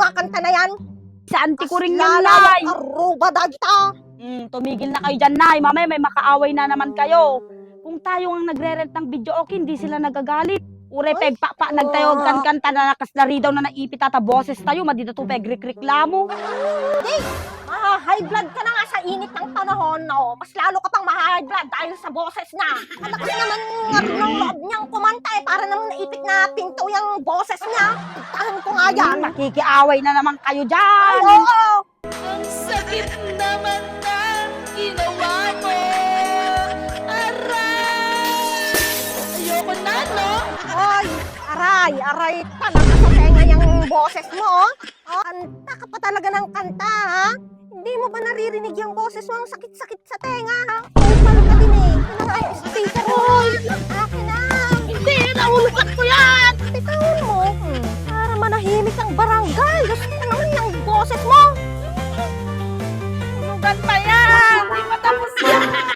kumakanta na yan. Sa auntie ko rin yan, Lala, Nay. aruba dagita. Tumigil na kayo dyan, Nay. Mamaya may makaaway na naman kayo. Kung tayo ang nagre-rent ng video, okay, hindi sila nagagalit. Ure, Ay, pegpapa, nagtayo kan kanta na nakasnari daw na naipit ata boses tayo, madida to pegreklamo. High blood ka na nga sa init ng panahon, no? Mas lalo ka pang ma-high blood dahil sa boses na. Malakas naman ng loob niyang kumanta eh, para naman naipit na pinto yung boses niya. Tigtahan ko nga yan. Nakikiaway na naman kayo Ay, dyan. oo. Ang sakit naman ng ginawa mo. Aray! Ayoko na, no? Ay, aray talaga sa tenga yung boses mo, oh. Oh, kanta ka pa talaga ng kanta, ha? Hindi mo ba naririnig yung boses mo? Ang sakit-sakit sa tenga, ha? Kupal ka din eh. Ano nga yung speaker mo? Akin na. Hindi, naulukat ko yan! Bitawan mo. Para manahimik ang barangay. Gusto ko naman yung boses mo. Ulugan pa yan! Hindi pa tapos yan!